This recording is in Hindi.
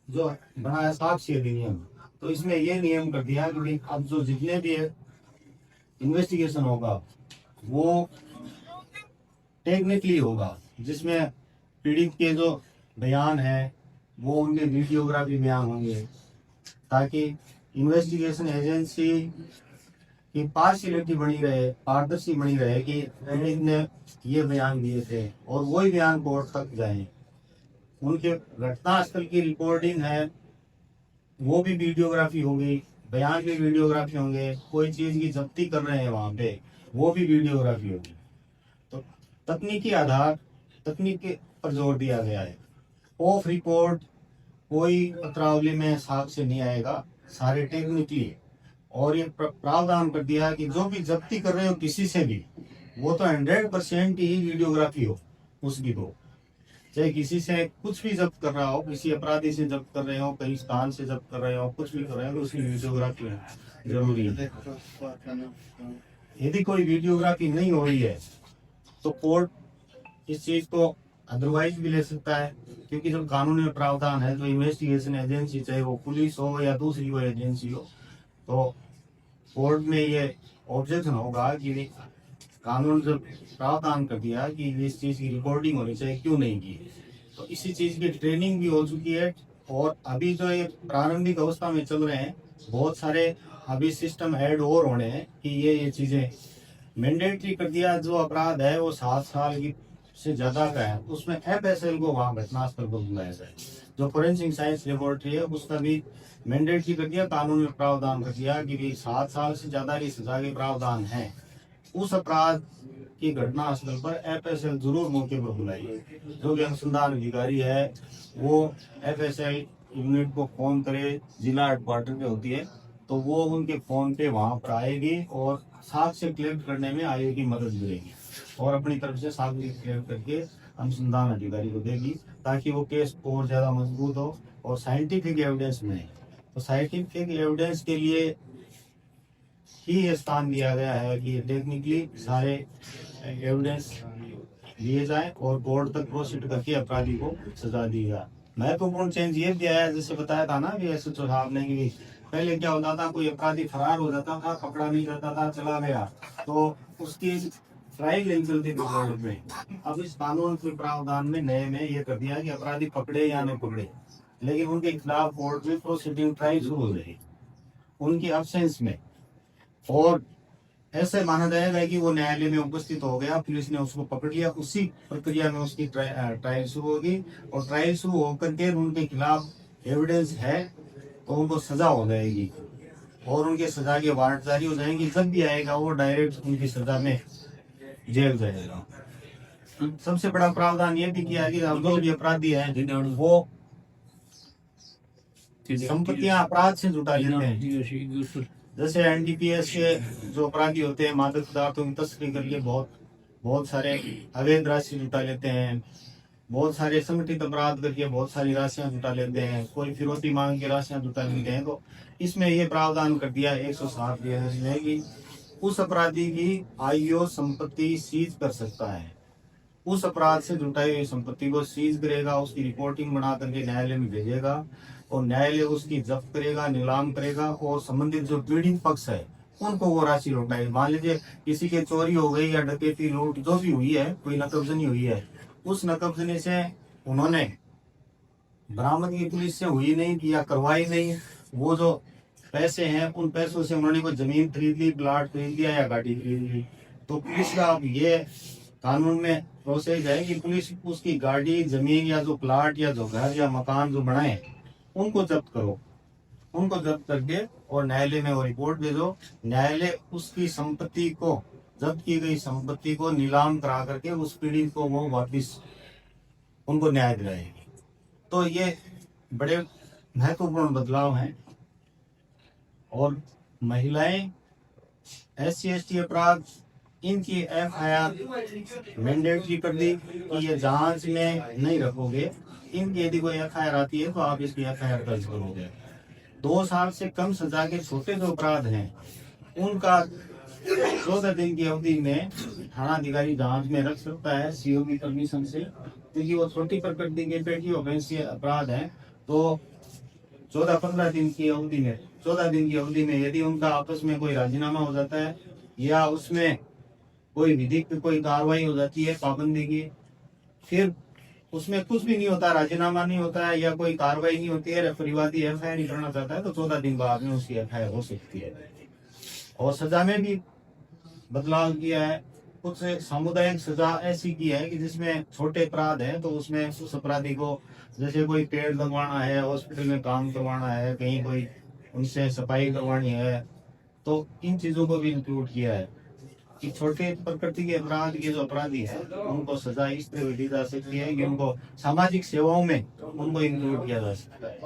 जो बनाया साक्ष्य अधिनियम, तो इसमें ये नियम कर दिया कि भाई अब जो जितने भी इन्वेस्टिगेशन होगा वो टेक्निकली होगा, जिसमें पीड़ित के जो बयान है वो उनके वीडियोग्राफी बयान होंगे, ताकि इन्वेस्टिगेशन एजेंसी की पार्शियलिटी बनी रहे, पारदर्शी बनी रहे कि पीड़ित ने ये बयान दिए थे और वही बयान कोर्ट तक जाए। उनके घटनास्थल की रिकॉर्डिंग है वो भी वीडियोग्राफी होगी, बयान भी वीडियोग्राफी होंगे, कोई चीज की जब्ती कर रहे हैं वहां पे वो भी वीडियोग्राफी होगी। तो तकनीकी आधार, तकनीक पर जोर दिया गया है। ऑफ रिकॉर्ड कोई पत्रावली में साक्ष्य नहीं आएगा, सारे टेक्निकली। और ये प्रावधान कर दिया कि जो भी जब्ती कर रहे हो किसी से भी, वो तो 100% ही वीडियोग्राफी हो उसकी। तो चाहे किसी से कुछ भी जब्त कर रहा हो, किसी अपराधी से जब्त कर रहे हो, कहीं स्थान से जब्त कर रहे हो, कुछ भी कर रहे हो, तो उसकी वीडियोग्राफी जरूरी है। यदि कोई वीडियोग्राफी नहीं हो रही है तो कोर्ट इस चीज को अदरवाइज भी ले सकता है, क्योंकि जब कानून में प्रावधान है तो इन्वेस्टिगेशन एजेंसी, चाहे वो पुलिस हो या दूसरी कोई एजेंसी हो, तो कोर्ट में ये ऑब्जेक्शन होगा कि कानून जब प्रावधान कर दिया कि इस चीज की रिकॉर्डिंग होनी चाहिए, क्यों नहीं की। तो इसी चीज की ट्रेनिंग भी हो चुकी है। और अभी जो ये प्रारंभिक अवस्था में चल रहे हैं, बहुत सारे अभी सिस्टम ऐड और होने हैं कि ये चीजें मैंडेटरी कर दिया। जो अपराध है वो 7 साल की से ज्यादा का है, उसमें FSL को वहां घटनास्थल पर बुलाया जाए। जो फोरेंसिक साइंस लेबोरेटरी है उसका भी मैंडेटरी कर दिया, कानून में प्रावधान कर दिया कि भाई 7 साल से ज्यादा की सजा के प्रावधान है। उस अपराध की घटना स्थल पर FSL जरूर मौके पर बुलाइए। जो भी अनुसंधान अधिकारी है वो FSL यूनिट को फोन करे, जिला हेडक्वार्टर पे होती है, तो वो उनके फोन पे वहां पर आएगी और साक्ष्य कलेक्ट करने में आएगी, मदद करेगी और अपनी तरफ से साक्ष्य कलेक्ट करके अनुसंधान अधिकारी को देगी, ताकि वो केस और ज्यादा मजबूत हो और साइंटिफिक एविडेंस मिले। तो साइंटिफिक एविडेंस के लिए ही ये स्थान दिया गया है कि टेक्निकली सारे एविडेंस लिए जाए और कोर्ट तक प्रोसीड करके अपराधी को सजा दी जाए। महत्वपूर्ण चेंज ये दिया है, जैसे बताया था ना कि SHO साहब ने कि पहले क्या होता था, कोई अपराधी फरार हो जाता था, पकड़ा नहीं जाता था, चला गया, तो उसकी ट्रायल नहीं चलती थी कोर्ट में। अब इस कानून के प्रावधान में नए में ये कर दिया कि अपराधी पकड़े या नहीं पकड़े, लेकिन उनके खिलाफ कोर्ट में प्रोसीडिंग ट्रायल शुरू हो जाएगी उनकी एब्सेंस में। और ऐसे माना जाएगा कि वो न्यायालय में उपस्थित हो गया, पुलिस ने उसको पकड़ लिया, उसी प्रक्रिया में उसकी ट्रायल शुरू होगी और ट्रायल शुरू होकर के उनके खिलाफ एविडेंस है तो उनको सजा हो जाएगी और उनके सजा के वारंट जारी हो जाएंगे। जब भी आएगा वो डायरेक्ट उनकी सजा में जेल जाएगा। सबसे बड़ा प्रावधान ये भी किया कि जो भी अपराधी है वो संपत्तियां अपराध से जुटा लेते हैं। जैसे NDPS के जो अपराधी होते हैं, मादक पदार्थों की तस्करी करके बहुत सारे अवैध राशि जुटा लेते हैं, बहुत सारे संगठित अपराध करके बहुत सारी राशियां जुटा लेते हैं, कोई फिरौती मांग के राशियां जुटा लेते हैं। तो इसमें ये प्रावधान कर दिया 107 में कि उस अपराधी की आईओ संपत्ति सीज कर सकता है, उस अपराध से जुटाई हुई संपत्ति को सीज करेगा, उसकी रिपोर्टिंग बना करके न्यायालय में भेजेगा और न्यायालय उसकी जब्त करेगा, नीलाम करेगा और संबंधित जो पीड़ित पक्ष है उनको वो राशि लौटाएगी। मान लीजिए किसी के चोरी हो गई या डकैती, लूट जो भी हुई है, कोई नकबजनी हुई है, उस नकबजनी से उन्होंने बरामदगी पुलिस से हुई नहीं या करवाई नहीं, वो जो पैसे हैं उन पैसों से उन्होंने कोई जमीन खरीद ली, प्लाट खरीद लिया या गाड़ी खरीद ली, तो पुलिस का अब ये कानून में प्रोसेस है कि पुलिस उसकी गाड़ी, जमीन या जो प्लाट या जो घर या मकान जो बनाए उनको जब्त करो, उनको जब्त करके और न्यायालय में वो रिपोर्ट भेजो। न्यायालय उसकी संपत्ति को, जब्त की गई संपत्ति को नीलाम करा करके उस पीड़ित को वो वापिस उनको न्याय दिलाएगी। तो ये बड़े महत्वपूर्ण बदलाव हैं। और महिलाएं, SC/ST अपराध, इनकी FIR मैंडेटरी कर दी कि ये जांच में नहीं रखोगे, इनकी यदि कोई FIR आती है तो आप इसकी FIR दर्ज करोगे। 2 साल से कम सजा के छोटे जो अपराध हैं उनका 14 दिन की अवधि में थानाधिकारी जांच में रख सकता है CO की परमिशन से, क्योंकि वो छोटी प्रकृति के पेटी ऑफेंस अपराध है। तो 14-15 दिन की अवधि में 14 दिन की अवधि में यदि उनका आपस में कोई राजीनामा हो जाता है या उसमें कोई विधिक कोई कार्रवाई हो जाती है पाबंदी की, फिर उसमें कुछ भी नहीं होता, राजीनामा नहीं होता है या कोई कार्रवाई नहीं होती है, रेफरीवादी एफआईआर नहीं करना चाहता है, तो 14 दिन बाद में उसकी एफआईआर हो सकती है। और सजा में भी बदलाव किया है। कुछ सामुदायिक सजा ऐसी की है कि जिसमें छोटे अपराध है तो उसमें उस अपराधी को जैसे कोई पेड़ लगवाना है, हॉस्पिटल में काम करवाना है, कहीं कोई उनसे सफाई करवानी है, तो इन चीजों को भी इंक्लूड किया है कि छोटे प्रकृति के अपराध के जो अपराधी है उनको सजा इस तरह दी जा सकती है कि उनको सामाजिक सेवाओं में उनको इंक्लूड किया जा सकता है।